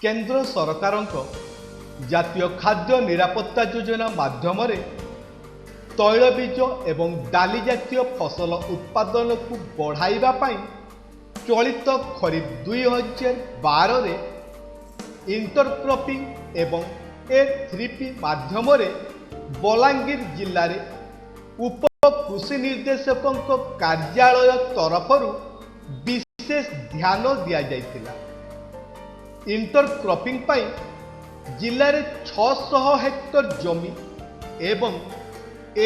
केंद्र सरकार जातीय खाद्य निरापत्ता योजना माध्यम तैलबीज एवं डाली जातीय फसल उत्पादन को बढ़ाइबा पाई चलित खरीफ 2012 रे इंटरक्रॉपिंग एवं A3P माध्यम बलांगीर जिले में उप कृषि निर्देशकों कार्यालय तरफरु विशेष ध्यान दिया जाइथिला। इंटरक्रॉपिंग पाई जिले में 600 हेक्टर जमी एवं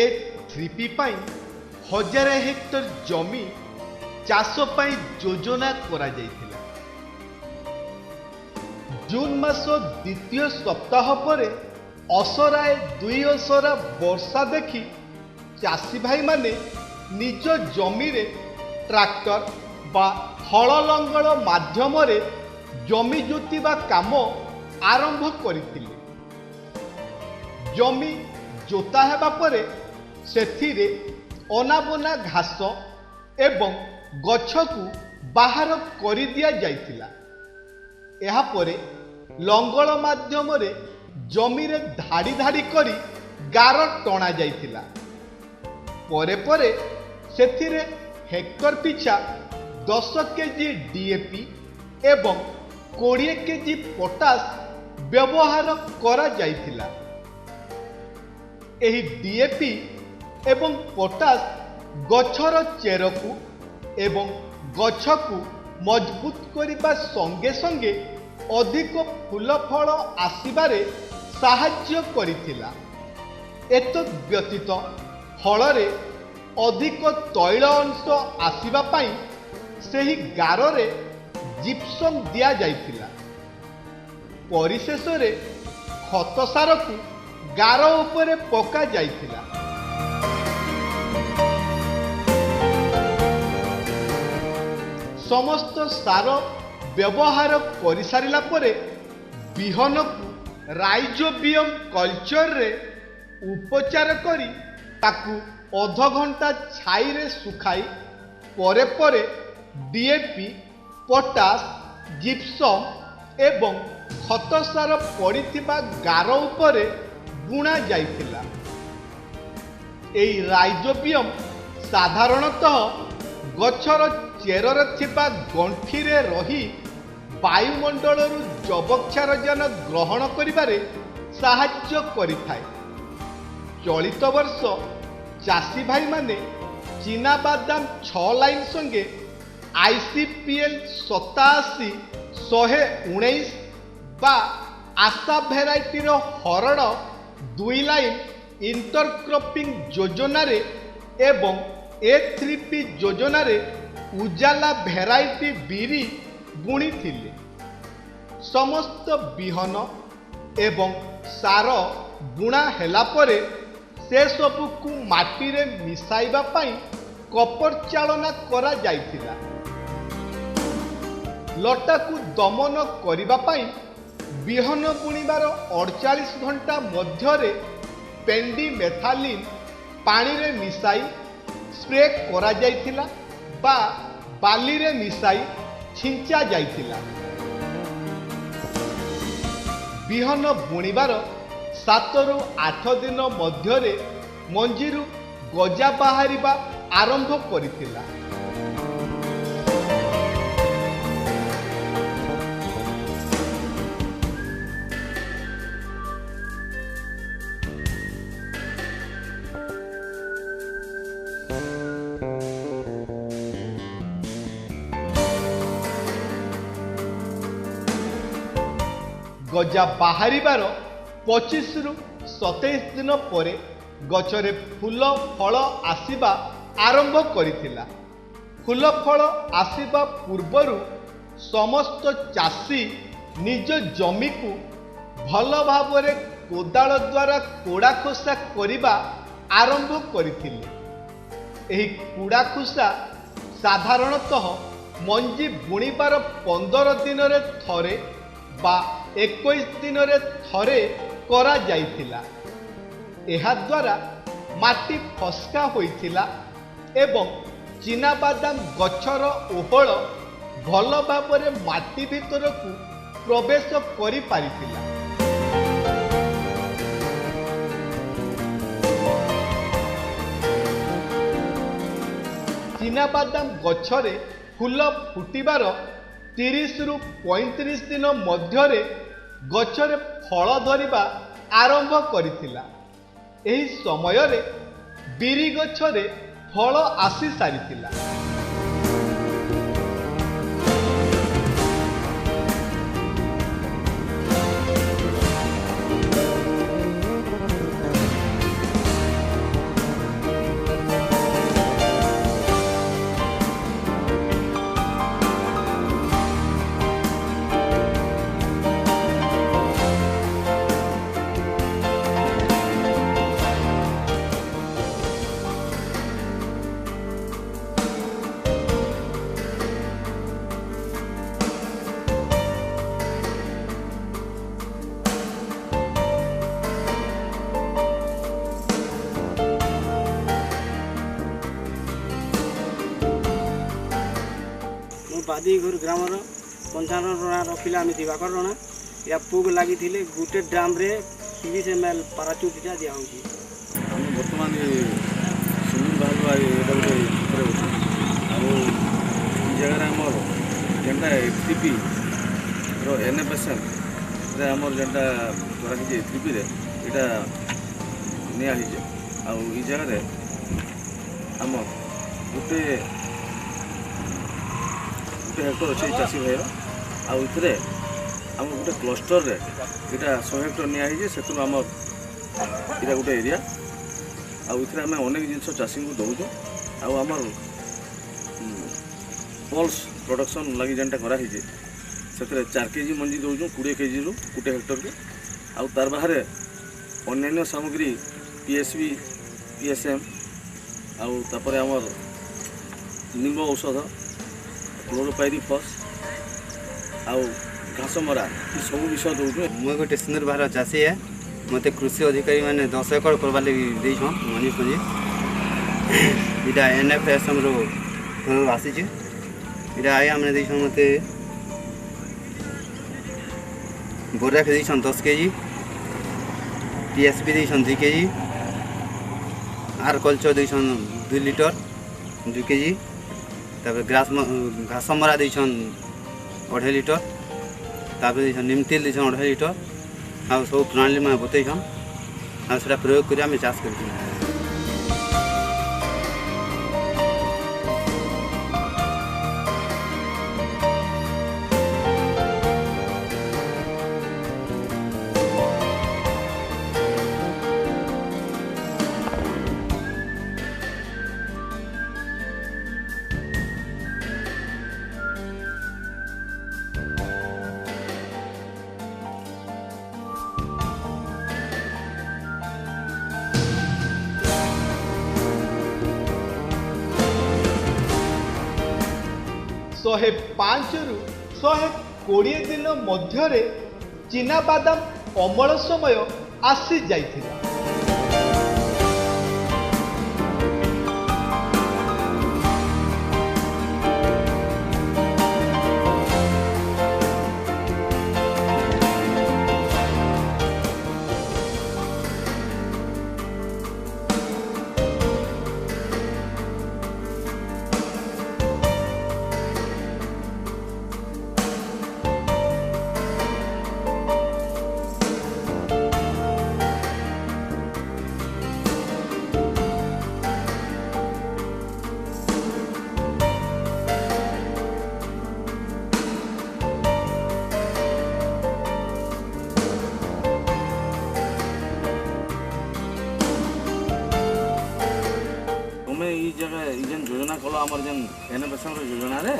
A3P पाई 1000 हेक्टर जमी चाष पाई योजना करा जाइथिला। जून मास द्वितीय सप्ताह पर असराए 2 असरा वर्षा देखि चाषी भाई माने निज जमी रे ट्रैक्टर बा हल लंगल माध्यम जमी जोतिबा काम आरंभ करथिले। जमी जोता हेबा परे सेथिरे अनाबना घास एवं गछ को बाहर कर दिया जाइथिला। एहा परे लंगल माध्यम जमी रे धाड़ी धाड़ी करी गार टणा जाइथिला। परे परे सेथिरे हेक्टर पिछा 10 केजी DAP एवं 20 केजी पोटास व्यवहार करा जाइथिला। एही DAP एवं पोटास गछर चेरकू एवं गछ को मजबूत करिबा संगे संगे अधिक फूल फल आसिबारे साहाय्य करिथिला। एतद् व्यतीत फलरे अधिक तैल अंश आसिबा पाई सेही गारे जिप्सम दिया जाइथिला। परिशेष रे खत सार को गार उपरे पका जाइथिला। समस्त सार व्यवहार कर सारिला परे बिहन को राइजोबियम कल्चर रे उपचार करी ताकू अध घंटा छाई रे सुखाई परे परे DAP पोटास जिप्सम एवं खत सार पड़िथिबा गार उपरे बुणा जाइथिला। एई राइजोबियम साधारणतः गछर चेरर थिबा गंठी रे रही वायुमंडल जबक्षारजन ग्रहण करिबारे साहाय्य करिथाय। चलित वर्ष चाषी भाई माने चीना बादाम 6 लाइन संगे ICPL 87 119 बा आशा भेराइटी रो हरड़ 2 लाइन इंटरक्रॉपिंग योजना रे एवं A3P योजना रे उजाला भेराइटी बीरी बुणी थिले। समस्त बिहन एवं सार बुणा हेला परे से सबु को माटी रे मिसाइबा पाई कपर चालना करा जाइथिला। लटा को दमन करिबा पाई बिहन बुणीबार 48 घंटा मध्यरे पेंडी मेथालिन पानी रे मिसाई स्प्रे करा जाइथिला बा बाली रे मिसाई छिंचा जाइथिला। बिहन बुणीबार 7 रु 8 दिन मध्यरे मंजीरु गजा बाहरिबा आरंभ करिथिला। गजा बाहरिबार 25 रु 27 दिन परे गछरे फूल फल आसिबा आरंभ करिथिला। फूल फल आसिबा पूर्वरु समस्त चाषी निज जमी को भल भावरे कोदाल द्वारा कोड़ा खोसा करिबा आरंभ करिथिले। एही कोड़ा खोसा साधारणतः मंजी बुणीबार 15 दिन रे थरे बा 21 दिन रे थरे करा जाइथिला। एहा द्वारा माटी फस्का होइथिला एवं चीनाबादाम गछर ओहळ भल भाବରେ ମାଟି ଭିତରକୁ ପ୍ରବେଶ କରିପାରିଥିଲା। ଚିନାବାଦାମ ଗଛରେ ଫୁଲ ଫୁଟିବାର 30ରୁ 35 ଦିନ ମଧ୍ୟରେ ଗଛରେ ଫଳ ଧରିବା ଆରମ୍ଭ କରିଥିଲା। ଏହି ସମୟରେ ବିରି ଗଛରେ ଫଳ ଆସି ସାରିଥିଲା। बादीघर ग्रामर 55 रण पिला दिवाकर रण या पुग लगी गोटे ड्राम रे 30 ml पाराचूट दिया होगी। बर्तमान सुनील बाबू जगह आमर जेनटा एफटीपी एनएफएसएल आमर जेनटा कराई एफटीपी यहाँ निजे आई जगह आम गोटे हेक्टर अच्छे चाषी भाई आउे आम गोटे क्लस्टर रे यहाँ 100 हेक्टर निजे से आम यहाँ गोटे एरिया आउे आम अनेक जिन चाषी को दौचु आमर पल्स प्रोडक्शन लगी जेनटा कराई से 4 kg मंजी दौचु 20 kg रु गोटे हेक्टर को आउ तार बाहर अन्य सामग्री पीएसबी पीएसएम आउे आमर निम्ब औषध क्लोरोपाइरिफॉस आउ घासमरा ये सब विषय दौचु। मुझे गोटे सुंदर बाहर चाषी है मत कृषि अधिकारी मैंने 10 एकड़ करवा लगी देछन मनी पुंजी इटा एनएफएसएम रो आसी छि इटा आया हमने देछन मते बोरा के देछन 10 kg टीएसपी देछन 2 kg आर कल्चर देछन 2 लीटर 2 kg तापर घासमरा देछन 2.5 लीटर तापर देछन नीम तेल देछन 2.5 लीटर आ सब प्रणाली में बतैछन आ सेटा प्रयोग करी आमे चाष करछी। शहे 5 ରୁ 120 दिन मध्य चिनाबादाम अमल समय आसी जाइथिला। योजना कल आम जेन एनएफएसएम योजना रे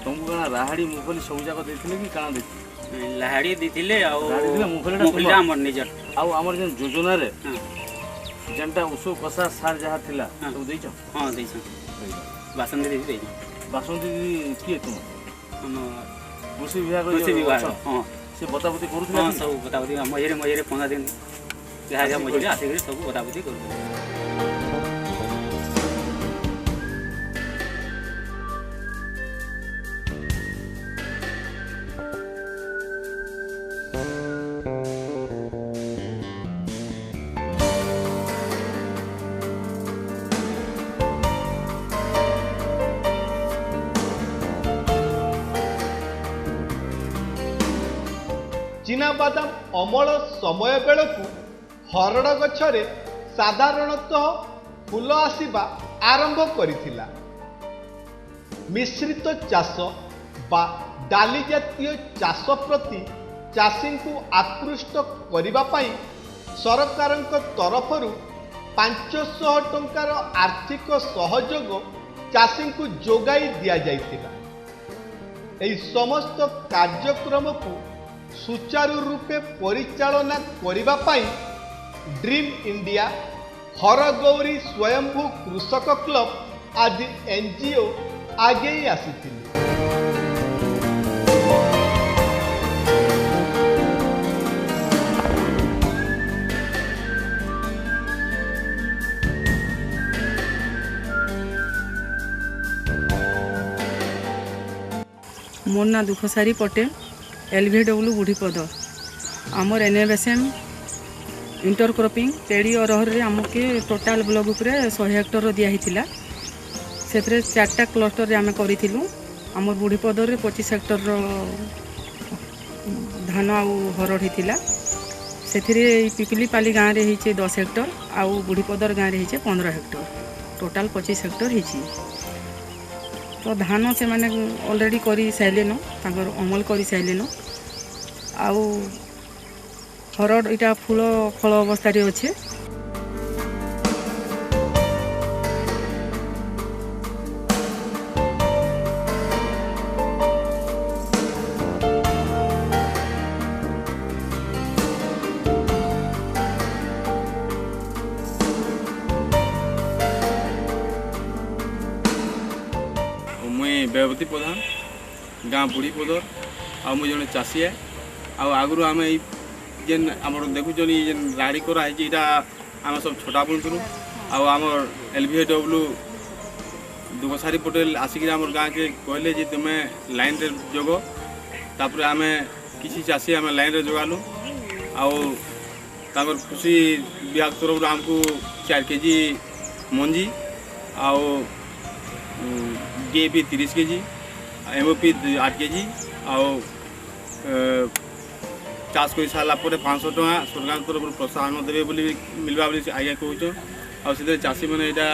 तुमको कना राहाड़ी मुफली सब जाक देथिले कि काना देथि लाहाड़ी दिथिले आ मुफलीटा हमर निजर आ हमर जेन योजना रे जेनटा उसो कसा सार जहा थिला सब देछ। हां देछ बासंती देछ बासंती के तुम हम कृषि विभाग हां से बताबती करूथले। हां सब बताबती महीरे 15 दिन जहा मजूरी आसे सब बताबती करू। ଚିନାବାଦାମ ଅମଳ ସମୟ ବେଳକୁ ହରଡ଼ ଗଛରେ ସାଧାରଣତଃ ଫୁଲ ଆସିବା ଆରମ୍ଭ କରିଥିଲା। ମିଶ୍ରିତ ଚାଷ ବା ଡାଲି ଜାତୀୟ ଚାଷ ପ୍ରତି ଚାଷୀଙ୍କୁ ଆକୃଷ୍ଟ କରିବା ପାଇଁ ସରକାରଙ୍କ ତରଫରୁ 500 ଟଙ୍କାର ଆର୍ଥିକ ସହଯୋଗ ଚାଷୀଙ୍କୁ ଯୋଗାଇ ଦିଆଯାଇଥିଲା। ଏହି ସମସ୍ତ କାର୍ଯ୍ୟକ୍ରମକୁ ସୁଚାରୁ ରୂପେ ପରିଚାଳନା କରିବା ପାଇଁ ଡ୍ରିମ୍ ଇଣ୍ଡିଆ, ହରଗୌରୀ ସ୍ୱୟମ୍ଭୁ କୃଷକ କ୍ଲବ ଆଦି NGO ଆଗେଇ ଆସିଥିଲେ। मोर ना दुखसारी पटेल LVW बुढ़ीपद आमर NFSM इंटर क्रॉपिंग पेड़ी अरहर आमके टोटाल ब्लॉक उपरे 100 हेक्टर दिया से 4टा क्लस्टर आम करूँ। आमर बुढ़ीपद 25 हेक्टर धान आउ हरड़ होता से पिपलीपाली गाँव में 10 हेक्टर आउ बुढ़ीपदर गाँव में 15 हेक्टर टोटाल 25 हेक्टर होती। तो धान से माने ऑलरेडी करी साइलेन अमल करी साइलेन आउ हरड़ इटा फूल फल अवस्था अच्छे। मुई बेबती प्रधान गाँ बुढ़ी पदर आ मुझे जड़े चाषी है आगु आम जेन आम देखुन ये राड़ी कराई आम सब छोटा बुणुलु आम LVW दुखसारी पटेल आसिक गाँ के कहले जे तुम लाइन रे जोग तापर आम किसी चाषी आम लाइन रे जोगालु आर कृषि विभाग तरफ आमको 4 kg मंजी आउ DAP 30 kg MOP 8 kg आउ चाष कर सारा 500 टका सरकार तरफ प्रोत्साहन देवे बोली मिलवा बोली आज्ञा कहूँ आउ चाषी मैंने यहाँ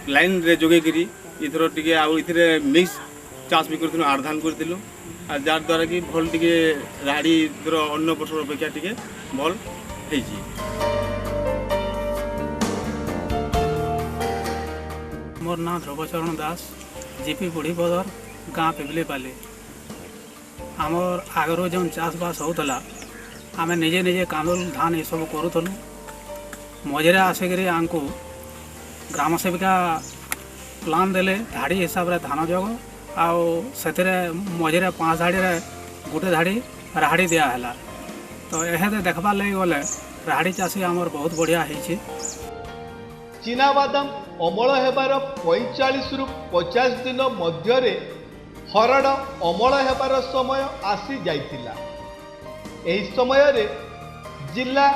लाइन रे जोगे करी इथर टे आउ इथे मिक्स चाष भी करूँ आड़ धान करूँ जार द्वारा कि भल टे राड़ी धर अन्य वर्ष अपेक्षा टे भल होती। मोर ना ध्रुवचरण दास जीपी बुढ़ीपदर गाँ पिपलीपाली आमर आगर जो चाषबास होता आम निजे निजे कांदुल धान ये सब करूँ मझे आसिक आमको ग्राम सेविका प्लान देले धाड़ी हिसाब से धान जग आते मझे 5 धाड़ी गोटे धाड़ी राहाड़ी दिहला तो यह देखबार लगे गले राहाड़ी चाषी आमर बहुत बढ़िया होती। चिनाबादाम अमल हेबार 45 रु 50 दिन मध्य हरड़ अमल हेबार समय आसी जाइतिला। एही समय रे जिला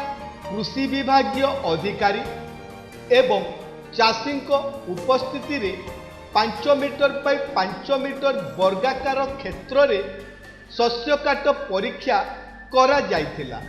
कृषि विभागीय अधिकारी एवं चाषी उपस्थिति रे 5 मीटर बाय 5 मीटर वर्गाकार क्षेत्र रे शस्य काट परीक्षा करा जाइतिला।